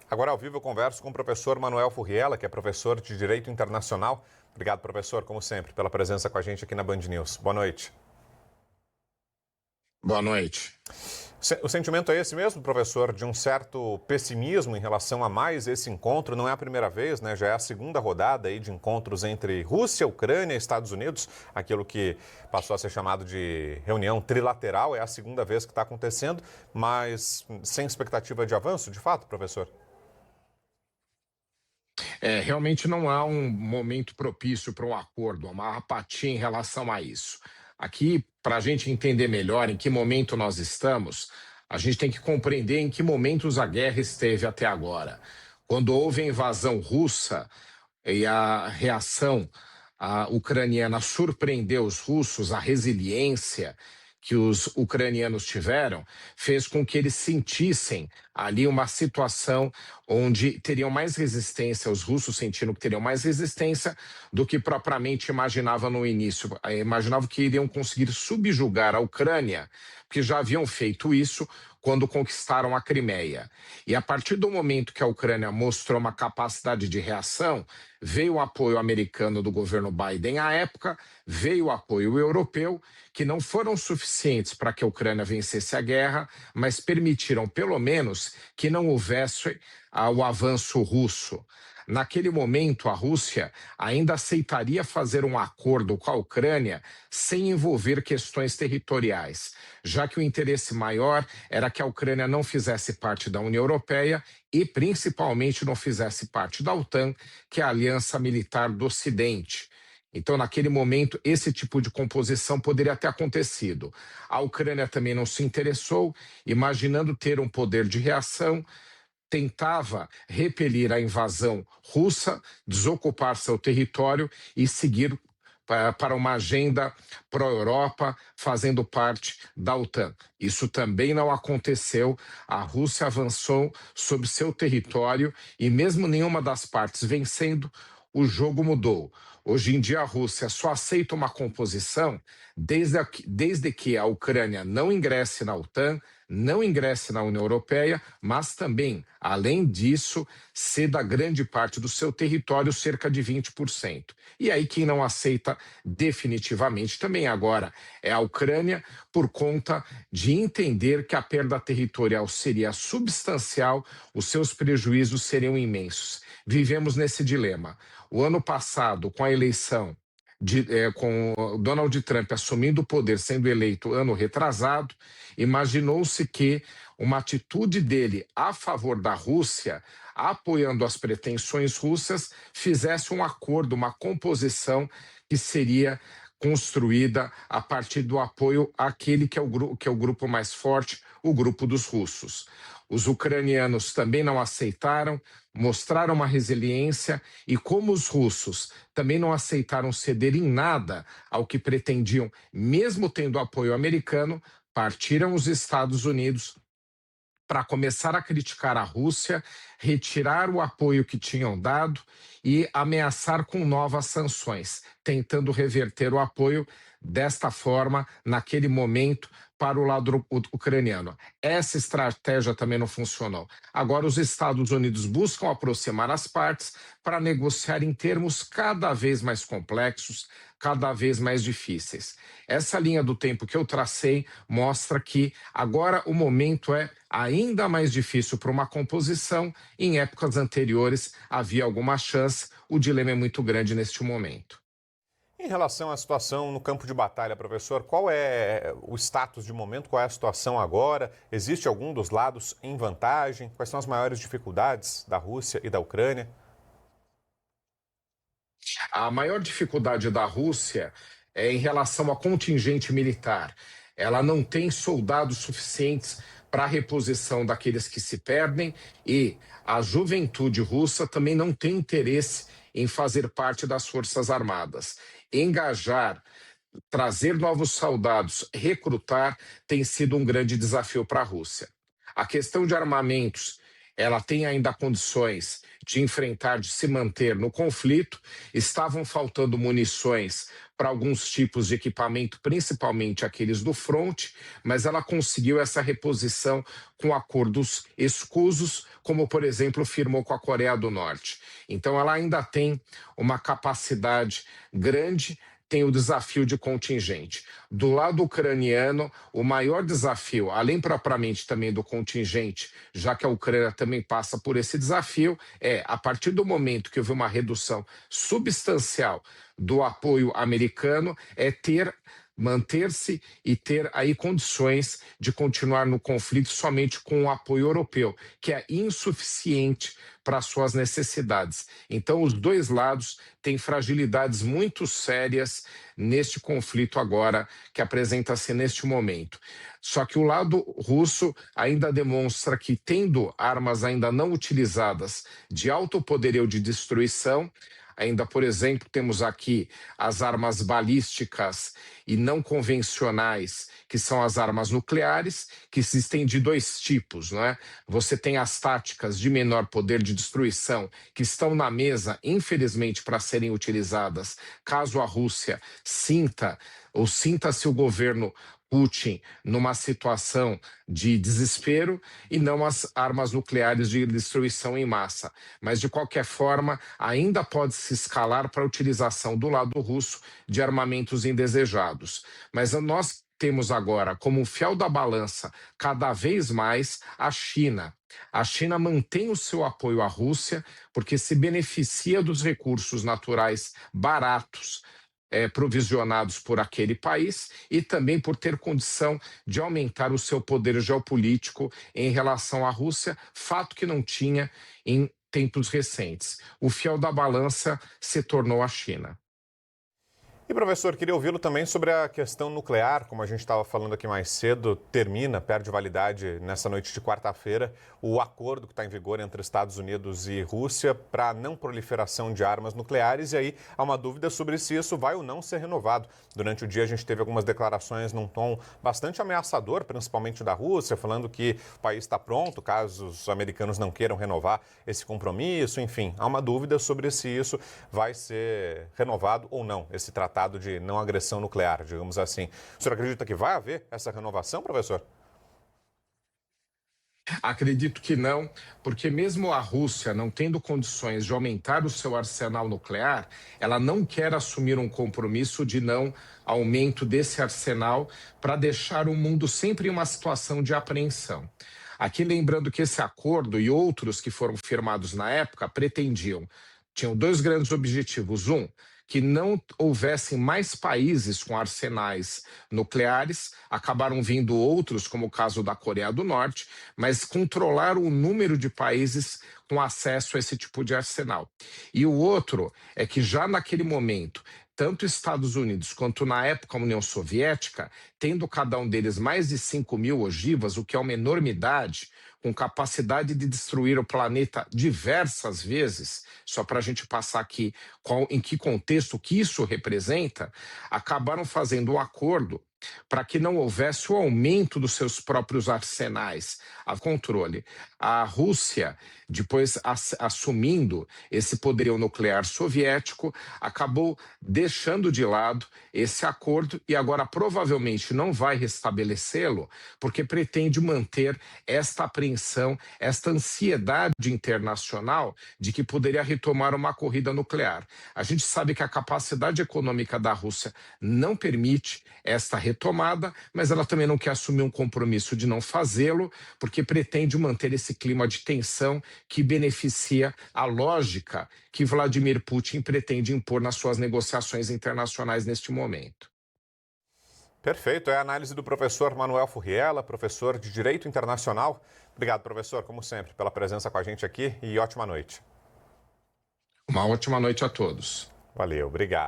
Agora, ao vivo, eu converso com o professor Manuel Furriela, que é professor de Direito Internacional. Obrigado, professor, como sempre, pela presença com a gente aqui na Band News. Boa noite. Boa noite. O sentimento é esse mesmo, professor, de um certo pessimismo em relação a mais esse encontro. Não é a primeira vez, né? Já é a segunda rodada aí de encontros entre Rússia, Ucrânia e Estados Unidos. Aquilo que passou a ser chamado de reunião trilateral. É a segunda vez que está acontecendo, mas sem expectativa de avanço, de fato, professor? Realmente não há um momento propício para um acordo, uma apatia em relação a isso. Aqui, para a gente entender melhor em que momento nós estamos, a gente tem que compreender em que momentos a guerra esteve até agora. Quando houve a invasão russa e a reação ucraniana surpreendeu os russos, a resiliência que os ucranianos tiveram fez com que eles sentissem ali uma situação onde teriam mais resistência, os russos sentiram que teriam mais resistência do que propriamente imaginavam no início. Imaginavam que iriam conseguir subjugar a Ucrânia, porque já haviam feito isso quando conquistaram a Crimeia. E a partir do momento que a Ucrânia mostrou uma capacidade de reação, veio o apoio americano do governo Biden à época, veio o apoio europeu, que não foram suficientes para que a Ucrânia vencesse a guerra, mas permitiram, pelo menos, que não houvesse o avanço russo. Naquele momento, a Rússia ainda aceitaria fazer um acordo com a Ucrânia sem envolver questões territoriais, já que o interesse maior era que a Ucrânia não fizesse parte da União Europeia e, principalmente, não fizesse parte da OTAN, que é a aliança militar do Ocidente. Então, naquele momento, esse tipo de composição poderia ter acontecido. A Ucrânia também não se interessou, imaginando ter um poder de reação, tentava repelir a invasão russa, desocupar seu território e seguir para uma agenda pró-Europa, fazendo parte da OTAN. Isso também não aconteceu. A Rússia avançou sobre seu território e, mesmo nenhuma das partes vencendo, o jogo mudou. Hoje em dia, a Rússia só aceita uma composição desde que a Ucrânia não ingresse na OTAN, não ingresse na União Europeia, mas também, além disso, ceda grande parte do seu território, cerca de 20%. E aí quem não aceita definitivamente também agora é a Ucrânia, por conta de entender que a perda territorial seria substancial, os seus prejuízos seriam imensos. Vivemos nesse dilema. O ano passado, com a eleição com Donald Trump assumindo o poder, sendo eleito ano retrasado, imaginou-se que uma atitude dele a favor da Rússia, apoiando as pretensões russas, fizesse um acordo, uma composição que seria construída a partir do apoio àquele que é o grupo mais forte, o grupo dos russos. Os ucranianos também não aceitaram, mostraram uma resiliência e, como os russos também não aceitaram ceder em nada ao que pretendiam, mesmo tendo apoio americano, partiram os Estados Unidos para começar a criticar a Rússia, retirar o apoio que tinham dado e ameaçar com novas sanções, tentando reverter o apoio desta forma, naquele momento, para o lado ucraniano. Essa estratégia também não funcionou. Agora, os Estados Unidos buscam aproximar as partes para negociar em termos cada vez mais complexos, cada vez mais difíceis. Essa linha do tempo que eu tracei mostra que agora o momento é ainda mais difícil para uma composição. Em épocas anteriores havia alguma chance, o dilema é muito grande neste momento. Em relação à situação no campo de batalha, professor, qual é o status de momento? Qual é a situação agora? Existe algum dos lados em vantagem? Quais são as maiores dificuldades da Rússia e da Ucrânia? A maior dificuldade da Rússia é em relação ao contingente militar. Ela não tem soldados suficientes para a reposição daqueles que se perdem e a juventude russa também não tem interesse em fazer parte das Forças Armadas. Engajar, trazer novos soldados, recrutar, tem sido um grande desafio para a Rússia. A questão de armamentos, ela tem ainda condições de enfrentar, de se manter no conflito. Estavam faltando munições para alguns tipos de equipamento, principalmente aqueles do front, mas ela conseguiu essa reposição com acordos escusos, como, por exemplo, firmou com a Coreia do Norte. Então, ela ainda tem uma capacidade grande, tem o desafio de contingente. Do lado ucraniano, o maior desafio, além propriamente também do contingente, já que a Ucrânia também passa por esse desafio, é, a partir do momento que houve uma redução substancial do apoio americano, é manter-se e ter aí condições de continuar no conflito somente com o apoio europeu, que é insuficiente para suas necessidades. Então, os dois lados têm fragilidades muito sérias neste conflito agora que apresenta-se neste momento. Só que o lado russo ainda demonstra que, tendo armas ainda não utilizadas de alto poderio de destruição, ainda, por exemplo, temos aqui as armas balísticas e não convencionais, que são as armas nucleares, que existem de dois tipos, não é? Você tem as táticas de menor poder de destruição, que estão na mesa, infelizmente, para serem utilizadas, caso a Rússia sinta-se o governo Putin numa situação de desespero, e não as armas nucleares de destruição em massa. Mas, de qualquer forma, ainda pode se escalar para a utilização do lado russo de armamentos indesejados. Mas nós temos agora, como fiel da balança, cada vez mais a China. A China mantém o seu apoio à Rússia porque se beneficia dos recursos naturais baratos provisionados por aquele país, e também por ter condição de aumentar o seu poder geopolítico em relação à Rússia, fato que não tinha em tempos recentes. O fiel da balança se tornou a China. E, professor, queria ouvi-lo também sobre a questão nuclear, como a gente estava falando aqui mais cedo, perde validade nessa noite de quarta-feira o acordo que está em vigor entre Estados Unidos e Rússia para a não proliferação de armas nucleares, e aí há uma dúvida sobre se isso vai ou não ser renovado. Durante o dia a gente teve algumas declarações num tom bastante ameaçador, principalmente da Rússia, falando que o país está pronto caso os americanos não queiram renovar esse compromisso, enfim, há uma dúvida sobre se isso vai ser renovado ou não, esse tratado de não agressão nuclear, digamos assim. O senhor acredita que vai haver essa renovação, professor? Acredito que não, porque mesmo a Rússia não tendo condições de aumentar o seu arsenal nuclear, ela não quer assumir um compromisso de não aumento desse arsenal para deixar o mundo sempre em uma situação de apreensão. Aqui lembrando que esse acordo e outros que foram firmados na época tinham dois grandes objetivos. Um, que não houvessem mais países com arsenais nucleares, acabaram vindo outros, como o caso da Coreia do Norte, mas controlar o número de países com acesso a esse tipo de arsenal. E o outro é que já naquele momento, tanto Estados Unidos quanto na época a União Soviética, tendo cada um deles mais de 5.000 ogivas, o que é uma enormidade, com capacidade de destruir o planeta diversas vezes, só para a gente passar aqui em que contexto que isso representa, acabaram fazendo um acordo para que não houvesse o aumento dos seus próprios arsenais, a controle. A Rússia, depois assumindo esse poderio nuclear soviético, acabou deixando de lado esse acordo e agora provavelmente não vai restabelecê-lo, porque pretende manter esta apreensão, esta ansiedade internacional de que poderia retomar uma corrida nuclear. A gente sabe que a capacidade econômica da Rússia não permite esta retomada, mas ela também não quer assumir um compromisso de não fazê-lo, porque pretende manter esse clima de tensão que beneficia a lógica que Vladimir Putin pretende impor nas suas negociações internacionais neste momento. Perfeito, é a análise do professor Manuel Furriela, professor de Direito Internacional. Obrigado, professor, como sempre, pela presença com a gente aqui, e ótima noite. Uma ótima noite a todos. Valeu, obrigado.